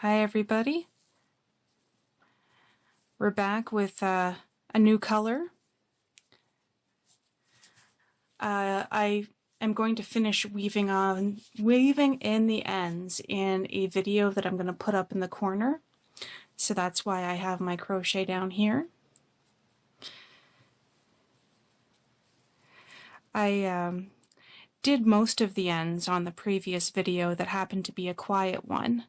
Hi everybody. We're back with a new color. I am going to finish weaving in the ends in a video that I'm going to put up in the corner. So that's why I have my crochet down here. I did most of the ends on the previous video that happened to be a quiet one.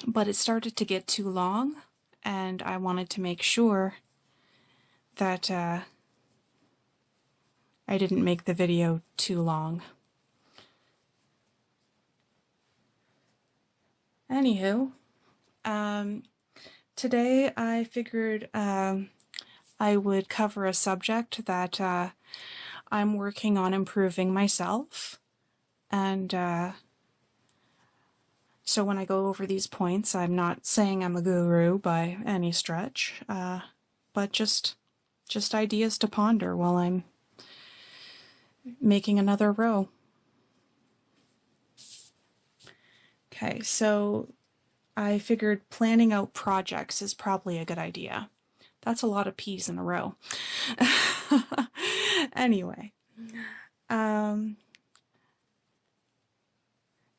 But it started to get too long, and I wanted to make sure that I didn't make the video too long. Anywho, today I figured I would cover a subject that I'm working on improving myself, and so when I go over these points, I'm not saying I'm a guru by any stretch, but just ideas to ponder while I'm making another row. Okay, so I figured planning out projects is probably a good idea. That's a lot of P's in a row. Anyway,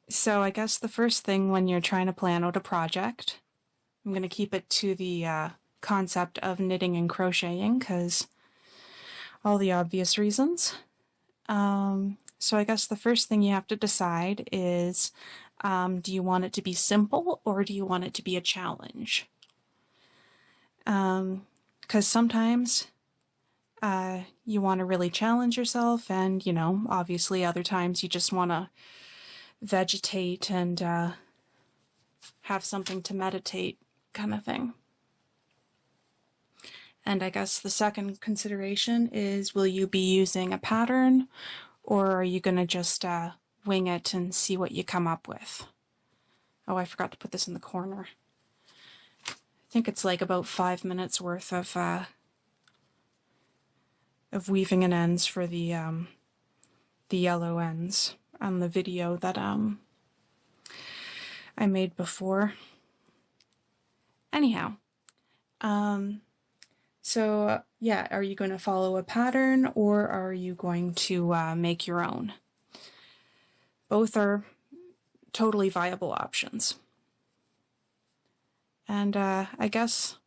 so I guess the first thing when you're trying to plan out a project, I'm going to keep it to the concept of knitting and crocheting because all the obvious reasons. So I guess the first thing you have to decide is, do you want it to be simple or do you want it to be a challenge? Because sometimes you want to really challenge yourself, and, you know, obviously other times you just want to vegetate and have something to meditate kind of thing. And I guess the second consideration is, will you be using a pattern, or are you going to just wing it and see what you come up with? Oh, I forgot to put this in the corner. I think it's like about 5 minutes worth of weaving in ends for the yellow ends on the video that I made before. Anyhow, so yeah, are you going to follow a pattern or are you going to make your own? Both are totally viable options. And I guess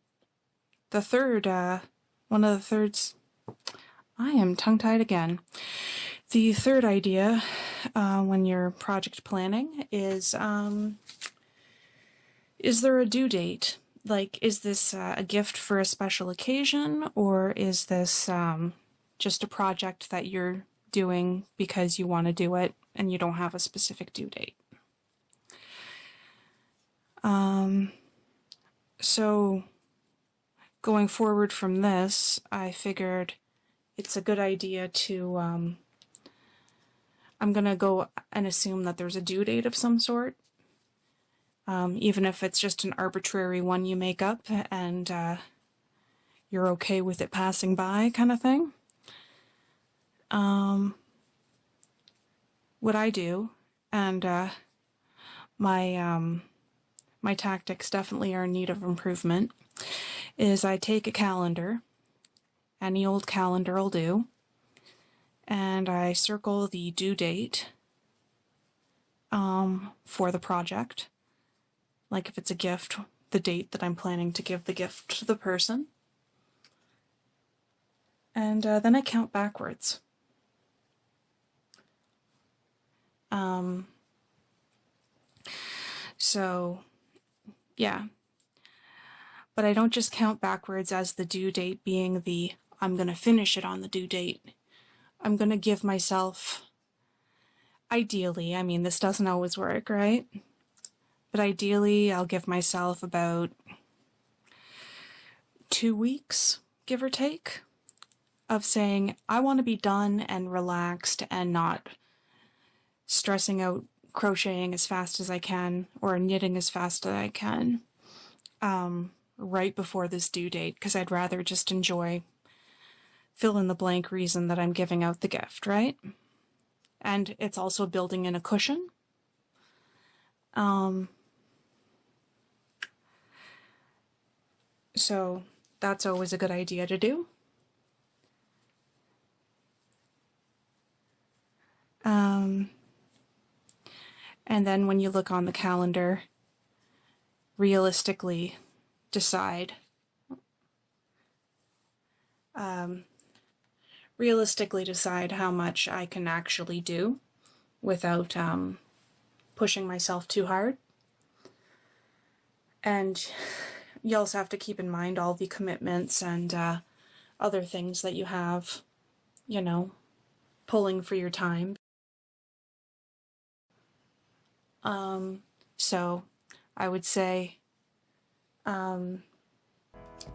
the third, one of the thirds, I am tongue-tied again. The third idea when you're project planning is there a due date? Like, is this a gift for a special occasion, or is this just a project that you're doing because you want to do it and you don't have a specific due date? So going forward from this, I figured it's a good idea to, I'm going to go and assume that there's a due date of some sort, even if it's just an arbitrary one you make up and you're okay with it passing by kind of thing. What I do, and my tactics definitely are in need of improvement, is I take a calendar, any old calendar will do, and I circle the due date for the project. Like if it's a gift, the date that I'm planning to give the gift to the person. And then I count backwards. So, yeah. But I don't just count backwards as the due date being the I'm going to finish it on the due date. I'm going to give myself, ideally, I mean, this doesn't always work, right? But ideally, I'll give myself about 2 weeks, give or take, of saying, I want to be done and relaxed and not stressing out crocheting as fast as I can or knitting as fast as I can right before this due date, because I'd rather just enjoy fill in the blank reason that I'm giving out the gift, right? And it's also building in a cushion So that's always a good idea to do. And then when you look on the calendar, realistically decide how much I can actually do without pushing myself too hard. And you also have to keep in mind all the commitments and other things that you have, you know, pulling for your time. So I would say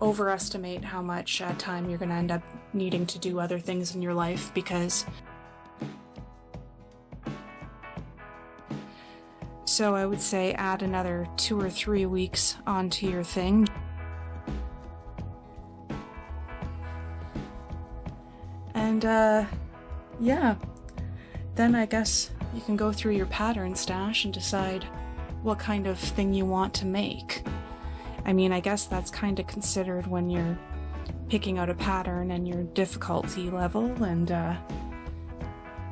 overestimate how much time you're going to end up needing to do other things in your life, because so I would say add another 2 or 3 weeks onto your thing. And yeah, then I guess you can go through your pattern stash and decide what kind of thing you want to make. I mean, I guess that's kind of considered when you're picking out a pattern and your difficulty level and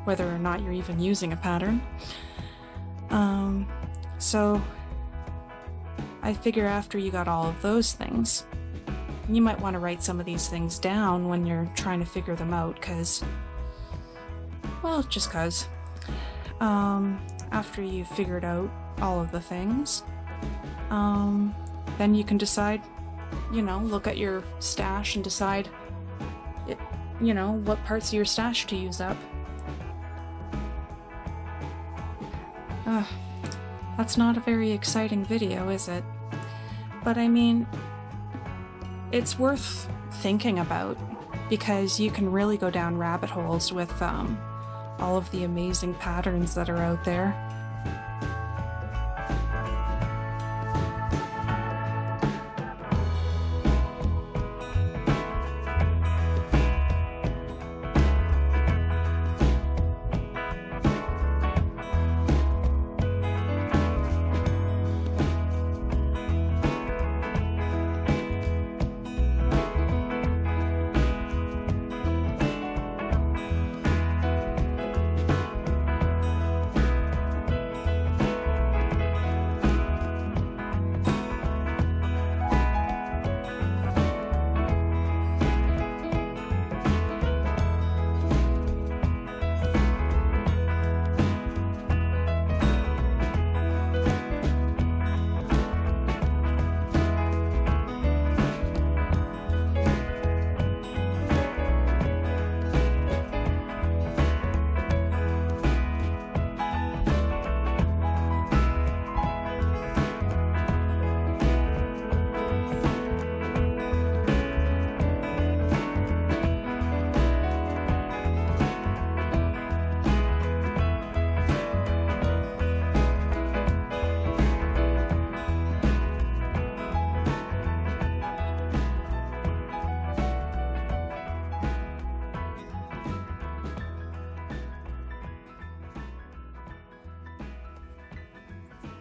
whether or not you're even using a pattern. So I figure after you got all of those things, you might want to write some of these things down when you're trying to figure them out, because, well, just because. After you've figured out all of the things, then you can decide, you know, look at your stash and decide, you know, what parts of your stash to use up. That's not a very exciting video, is it? But I mean, it's worth thinking about, because you can really go down rabbit holes with all of the amazing patterns that are out there.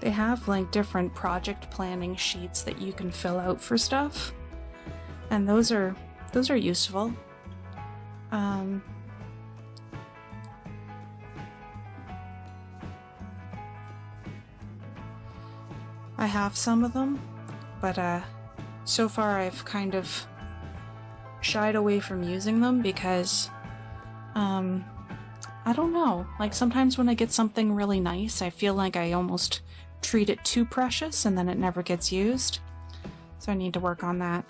They have like different project planning sheets that you can fill out for stuff, and those are useful. I have some of them, but so far I've kind of shied away from using them because I don't know, like sometimes when I get something really nice, I feel like I almost treat it too precious and then it never gets used. So I need to work on that.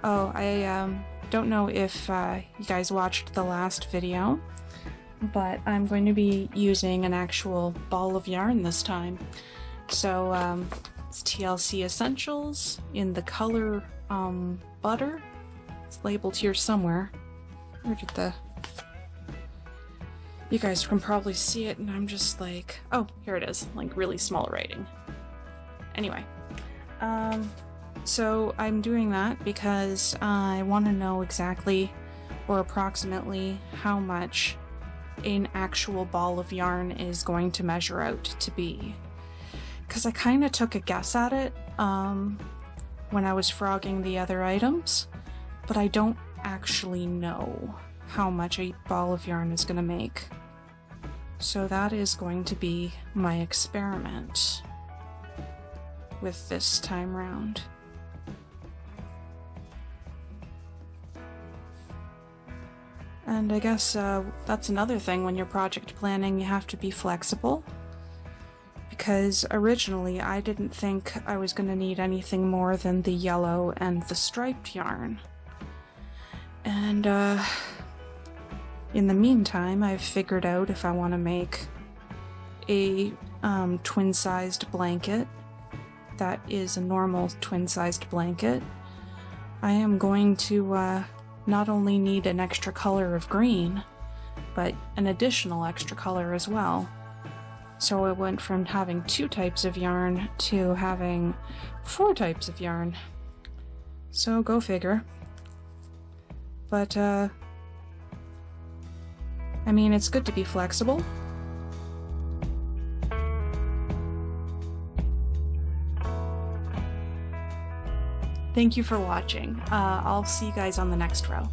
Oh, I don't know if you guys watched the last video, but I'm going to be using an actual ball of yarn this time. So It's TLC Essentials in the color Butter. It's labeled here somewhere. Where did the... You guys can probably see it, and I'm just like... Oh, here it is. Like, really small writing. Anyway. So I'm doing that because I want to know exactly, or approximately, how much an actual ball of yarn is going to measure out to be. Because I kind of took a guess at it when I was frogging the other items, but I don't actually know how much a ball of yarn is going to make. So that is going to be my experiment with this time round. And I guess that's another thing when you're project planning, you have to be flexible. Because originally I didn't think I was going to need anything more than the yellow and the striped yarn. And in the meantime, I've figured out if I want to make a twin-sized blanket that is a normal twin-sized blanket, I am going to not only need an extra color of green, but an additional extra color as well. So I went from having 2 types of yarn to having 4 types of yarn. So go figure. But, I mean, it's good to be flexible. Thank you for watching. I'll see you guys on the next row.